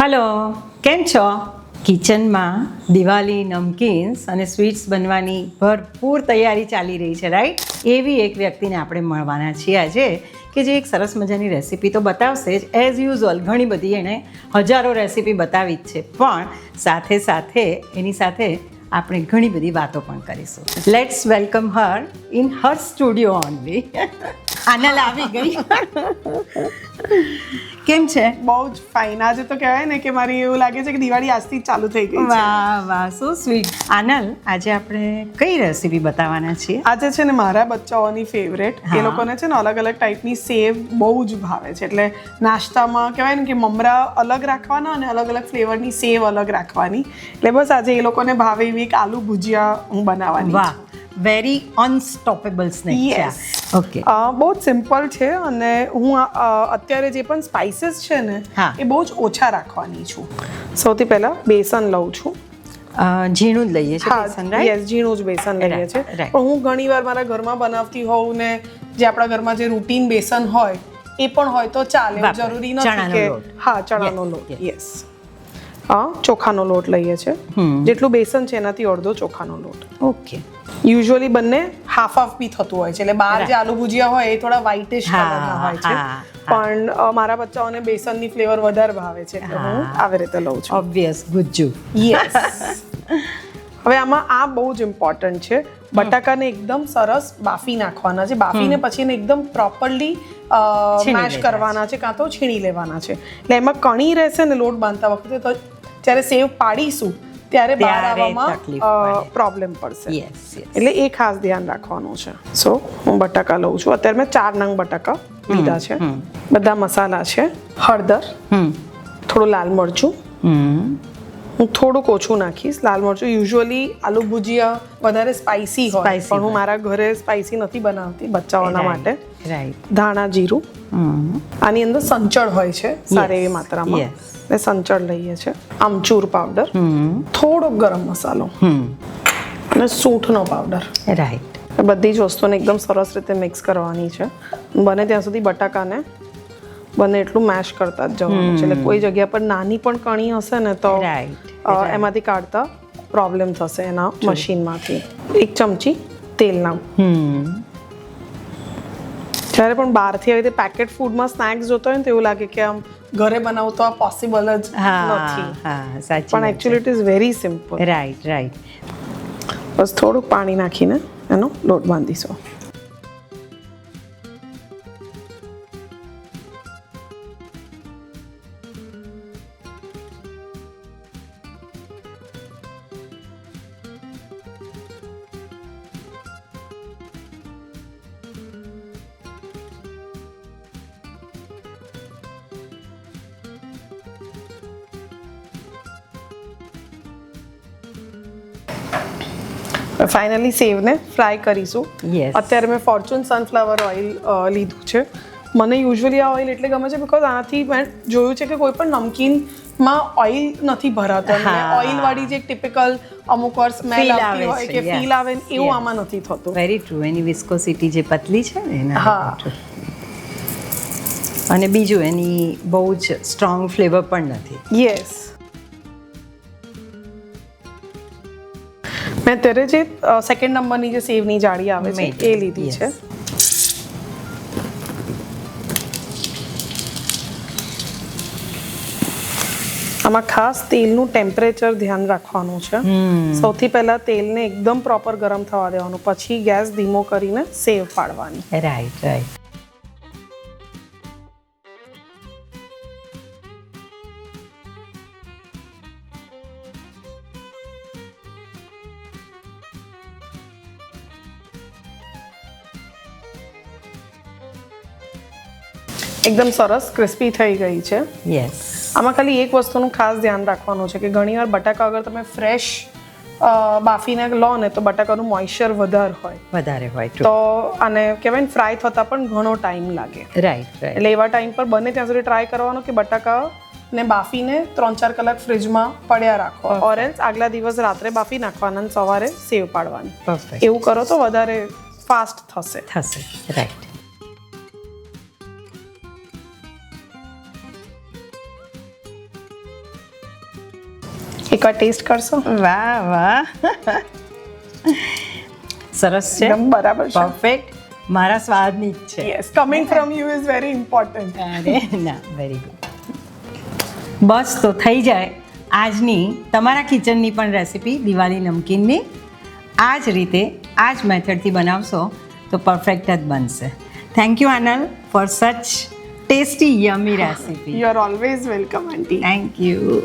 Hello, કેમ છો? કિચનમાં દિવાળી નમકીન્સ અને સ્વીટ્સ બનવાની ભરપૂર તૈયારી ચાલી રહી છે, રાઈટ? એવી એક વ્યક્તિને આપણે મળવાના છીએ આજે કે જે એક સરસ મજાની રેસીપી તો બતાવશે જ. એઝ યુઝ્યુઅલ ઘણી બધી એણે હજારો રેસીપી બતાવી જ છે, પણ સાથે સાથે એની સાથે આપણે ઘણી બધી વાતો પણ કરીશું. Let's welcome her in her studio only. Aanal આવી ગઈ. કેમ છે? બહુ જ ફાઇન. આજે તો કહેવાય ને કે મારી એવું લાગે છે કે દિવાળી આજથી જ ચાલુ થઈ ગઈ છે. વાહ વાહ, સો સ્વીટ. આનલ, આજે આપણે કઈ રેસીપી બતાવવાના છીએ? આજે છે ને મારા બચ્ચાઓની ફેવરેટ, એ લોકોને છે ને અલગ અલગ ટાઈપની સેવ બહુ જ ભાવે છે. એટલે નાસ્તામાં કહેવાય ને કે મમરા અલગ રાખવાના અને અલગ અલગ ફ્લેવરની સેવ અલગ રાખવાની. એટલે બસ આજે એ લોકોને ભાવે એવી એક આલુ ભુજિયા હું બનાવવાની. વાહ, વેરી અનસ્ટોપેબલ સ્નેક છે. યસ. ઓકે. બહુ જ સિમ્પલ છે અને હું અત્યારે જે પણ સ્પાઇસીસ છે ને એ બહુ જ ઓછા રાખવાની છું. સૌથી પહેલા બેસન લઉં છું. ઝીણું જ લઈએ છીએ બેસન, રાઈટ? યસ, ઝીણું જ બેસન લઈએ છીએ. પણ હું ઘણીવાર મારા ઘરમાં બનાવતી હોઉં ને જે આપણા ઘરમાં જે રૂટીન બેસન હોય એ પણ હોય તો ચાલે. જરૂરી નથી કે હા, ચણાનો લોટ. યસ. ચોખાનો લોટ લઈએ છીએ. જેટલું બેસન છે એનાથી અડધો ચોખાનો લોટ. ઓકે. યુઝ્યુઅલી બંને હાફ હાફ બી થતું હોય છે. એટલે બહાર જે આલુ ભુજિયા હોય એ થોડા વ્હાઇટિશ કલરના હોય છે, પણ મારા બચ્ચાઓને બેસનની ફ્લેવર વધારે ભાવે છે એટલે હું આવી રીતે લઉં છું. ઓબ્વિયસ, ગુજ્જુ. યસ. હવે આમાં આ બહુ જ ઇમ્પોર્ટન્ટ છે. બટાકાને એકદમ સરસ બાફી નાખવાના છે. બાફીને પછી એને એકદમ પ્રોપરલી મેશ કરવાના છે, કાં તો છીણી લેવાના છે. એટલે એમાં કણી રહેશે ને લોટ બાંધતા વખતે, તો જ્યારે સેવ પાડીશું ત્યારે બહાર આવવામાં પ્રોબ્લેમ પડશે. એટલે એ ખાસ ધ્યાન રાખવાનું છે. સો હું બટાકા લઉં છું. અત્યારે મેં 4 નંગ બટાકા લીધા છે. બધા મસાલા છે. હળદર, થોડું લાલ મરચું, હું થોડુંક ઓછું નાખીશ. લાલ મરચું યુઝ્યુઅલી આલુ ભુજિયા વધારે સ્પાઇસી હોય, પણ હું મારા ઘરે સ્પાઇસી નથી બનાવતી બચ્ચાઓના માટે. ધાણા જીરું, આની અંદર સંચળ હોય છે સારી એવી માત્રામાં, એટલે સંચળ લઈએ છીએ. આમચૂર પાવડર, થોડોક ગરમ મસાલો અને સૂંઠનો પાવડર. રાઈટ. બધી જ વસ્તુને એકદમ સરસ રીતે મિક્સ કરવાની છે. બને ત્યાં સુધી બટાકાને બને એટલું મેશ કરતા જ જવાનું છે. એટલે કોઈ જગ્યા પર નાની પણ કણી હશે ને તો એમાંથી કાઢતા પ્રોબ્લેમ થશે એના મશીનમાંથી. 1 ચમચી તેલ નાખું. જ્યારે પણ બહારથી આવી રીતે પેકેટ ફૂડમાં સ્નેક્સ જોતો હોય ને તો એવું લાગે કે આમ ઘરે બનાવવું તો આ પોસિબલ જ નથી, પણ actually it is very simple. Right right. બસ થોડુંક પાણી નાખીને એનો લોટ બાંધીશું. ફાઇનલી સેવને ફ્રાય કરીશું. અત્યારે મેં ફોર્ચ્યુન સનફ્લાવર ઓઇલ લીધું છે. મને યુઝ્યુઅલી આ ઓઇલ એટલે ગમે છે બિકોઝ આનાથી મેં જોયું છે કે કોઈ પણ નમકીનમાં ઓઇલ નથી ભરાતું. ઓઇલ વાળી જે ટિપિકલ અમુક વાર સ્મેલ આવતી હોય કે ફીલ આવે એવું આમાં નથી થતું. Very true. એની વિસ્કોસિટી જે પતલી છે ને એના. હા. અને બીજું એની બહુ જ સ્ટ્રોંગ ફ્લેવર પણ નથી. યસ. મેં અત્યારે જે 2nd નંબરની જે સેવની જાળી આવે છે એ લીધી છે. આમાં ખાસ તેલનું ટેમ્પરેચર ધ્યાન રાખવાનું છે. સૌથી પહેલા તેલને એકદમ પ્રોપર ગરમ થવા દેવાનું, પછી ગેસ ધીમો કરીને સેવ પાડવાની. Right right. એકદમ સરસ ક્રિસ્પી થઈ ગઈ છે. યસ. આમાં ખાલી એક વસ્તુનું ખાસ ધ્યાન રાખવાનું છે કે ઘણીવાર બટાકા અગર તમે ફ્રેશ બાફીને લો ને તો બટાકાનું મોઇશ્ચર વધારે હોય તો અને કહેવાય ને ફ્રાય થતાં પણ ઘણો ટાઈમ લાગે. રાઈટ. એટલે એવા ટાઈમ પર બને ત્યાં સુધી ટ્રાય કરવાનો કે બટાકાને બાફીને 3-4 કલાક ફ્રીજમાં પડ્યા રાખો, ઓર એલ્સ આગલા દિવસ રાત્રે બાફી નાખવાના અને સવારે સેવ પાડવાની. એવું કરો તો વધારે ફાસ્ટ થશે. રાઈટ. એકવાર ટેસ્ટ કરશો? વાહ વાહ સરસ છે, એકદમ બરાબર છે. પરફેક્ટ, મારા સ્વાદની જ છે. Yes, coming from you is very important. અરે ના, વેરી ગુડ. બસ તો થઈ જાય આજની તમારા કિચનની પણ રેસીપી દિવાળી નમકીનની. આ જ રીતે આ જ મેથડથી બનાવશો તો પરફેક્ટ જ બનશે. Thank you Aanal for such tasty yummy recipe. You are always welcome aunty. Thank you.